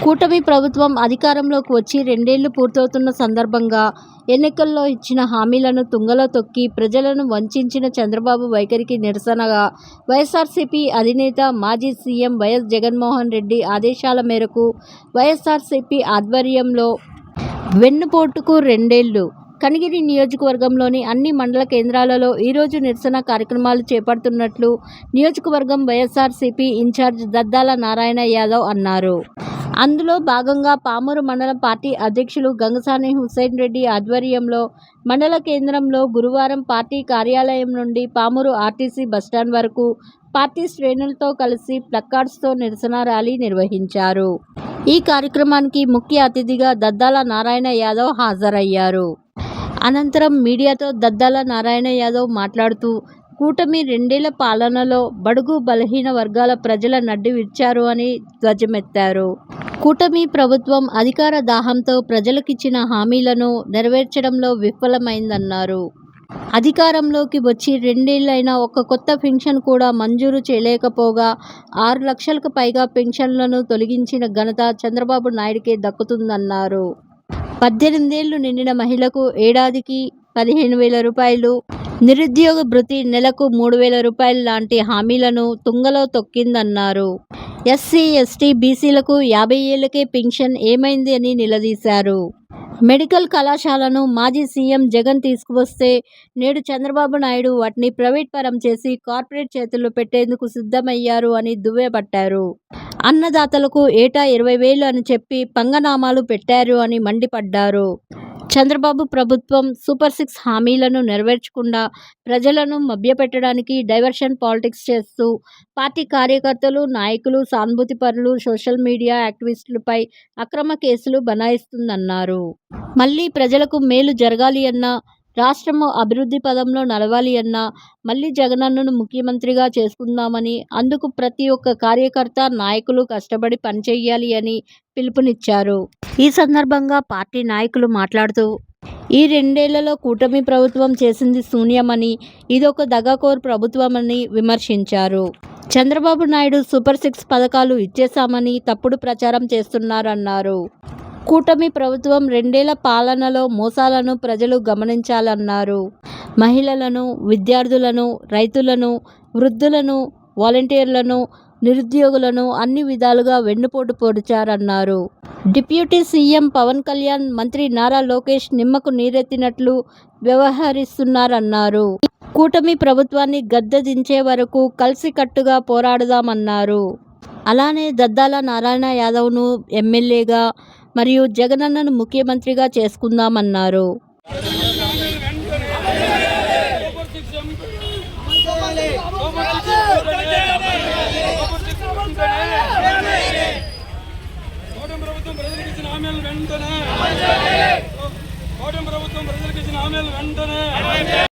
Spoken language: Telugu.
కూటమి ప్రభుత్వం అధికారంలోకి వచ్చి 2 ఏళ్లు పూర్తవుతున్న సందర్భంగా ఎన్నికల్లో ఇచ్చిన హామీలను తుంగలో తొక్కి ప్రజలను వంచిన చంద్రబాబు వైఖరికి నిరసనగా వైఎస్ఆర్సీపీ అధినేత మాజీ సీఎం వైఎస్ జగన్మోహన్ రెడ్డి ఆదేశాల మేరకు వైఎస్ఆర్సీపీ ఆధ్వర్యంలో వెన్నుపోటుకు 2 ఏళ్లు కనిగిరి నియోజకవర్గంలోని అన్ని మండల కేంద్రాలలో ఈరోజు నిరసన కార్యక్రమాలు చేపడుతున్నట్లు నియోజకవర్గం వైఎస్ఆర్సీపీ ఇన్ఛార్జ్ దద్దాల నారాయణ యాదవ్ అన్నారు. అందులో భాగంగా పామూరు మండల పార్టీ అధ్యక్షులు గంగసాని హుస్సేన్ రెడ్డి ఆధ్వర్యంలో మండల కేంద్రంలో గురువారం పార్టీ కార్యాలయం నుండి పామూరు ఆర్టీసీ బస్టాండ్ వరకు పార్టీ శ్రేణులతో కలిసి ప్లకార్డ్స్తో నిరసన ర్యాలీ నిర్వహించారు. ఈ కార్యక్రమానికి ముఖ్య అతిథిగా దద్దాల నారాయణ యాదవ్ హాజరయ్యారు. అనంతరం మీడియాతో దద్దాల నారాయణ యాదవ్ మాట్లాడుతూ కూటమి 2 ఏళ్ల పాలనలో బడుగు బలహీన వర్గాల ప్రజల నడ్డి విరిచారు అని ధ్వజమెత్తారు. కూటమి ప్రభుత్వం అధికార దాహంతో ప్రజలకిచ్చిన హామీలను నెరవేర్చడంలో విఫలమైందన్నారు. అధికారంలోకి వచ్చి 2 ఏళ్లైనా ఒక్క కొత్త పెన్షన్ కూడా మంజూరు చేయలేకపోగా 6 లక్షలకు పైగా పెన్షన్లను తొలగించిన ఘనత చంద్రబాబు నాయుడికే దక్కుతుందన్నారు. 18 ఏళ్లు నిండిన మహిళకు ఏడాదికి 15,000 రూపాయలు, నిరుద్యోగ భృతి నెలకు 3,000 రూపాయలు లాంటి హామీలను తుంగలో తొక్కిందన్నారు. ఎస్సీ, ఎస్టీ, బీసీలకు 50 ఏళ్లకే పెన్షన్ ఏమైంది అని నిలదీశారు. మెడికల్ కళాశాలను మాజీ సీఎం జగన్ తీసుకువస్తే నేడు చంద్రబాబు నాయుడు వాటిని ప్రైవేట్ పరం చేసి కార్పొరేట్ చేతుల్లో పెట్టేందుకు సిద్ధమయ్యారు అని దువ్వెబట్టారు. అన్నదాతలకు ఏటా 20,000 అని చెప్పి పంగనామాలు పెట్టారు అని మండిపడ్డారు. చంద్రబాబు ప్రభుత్వం సూపర్ 6 హామీలను నెరవేర్చకుండా ప్రజలను మభ్యపెట్టడానికి డైవర్షన్ పాలిటిక్స్ చేస్తూ పార్టీ కార్యకర్తలు, నాయకులు, సానుభూతిపరులు, సోషల్ మీడియా యాక్టివిస్టులపై అక్రమ కేసులు బనాయిస్తుందన్నారు. మళ్లీ ప్రజలకు మేలు జరగాలి అన్నా, రాష్ట్రము అభివృద్ధి పదంలో నడవాలి అన్నా మళ్లీ జగనన్నను ముఖ్యమంత్రిగా చేసుకుందామని, అందుకు ప్రతి ఒక్క కార్యకర్త, నాయకులు కష్టపడి పనిచేయాలి అని పిలుపునిచ్చారు. ఈ సందర్భంగా పార్టీ నాయకులు మాట్లాడుతూ ఈ 2 ఏళ్లలో కూటమి ప్రభుత్వం చేసింది శూన్యమని, ఇదొక దగాకోరు ప్రభుత్వమని విమర్శించారు. చంద్రబాబు నాయుడు సూపర్ 6 పథకాలు ఇచ్చేశామని తప్పుడు ప్రచారం చేస్తున్నారన్నారు. కూటమి ప్రభుత్వం 2 ఏళ్ల పాలనలో మోసాలను ప్రజలు గమనించాలన్నారు. మహిళలను, విద్యార్థులను, రైతులను, వృద్ధులను, వాలంటీర్లను, నిరుద్యోగులను అన్ని విధాలుగా వెన్నుపోటు పొడిచారన్నారు. డిప్యూటీ సీఎం పవన్ కళ్యాణ్, మంత్రి నారా లోకేష్ నిమ్మకు నీరెత్తినట్లు వ్యవహరిస్తున్నారన్నారు. కూటమి ప్రభుత్వాన్ని గద్దె దించే వరకు కలిసికట్టుగా పోరాడదామన్నారు. అలానే దద్దాల నారాయణ యాదవ్ను ఎమ్మెల్యేగా మరియు జగనన్నను ముఖ్యమంత్రిగా చేసుకుందామన్నారు. ప్రభుత్వం ప్రజలకు ఇచ్చిన హామీలు వెంటనే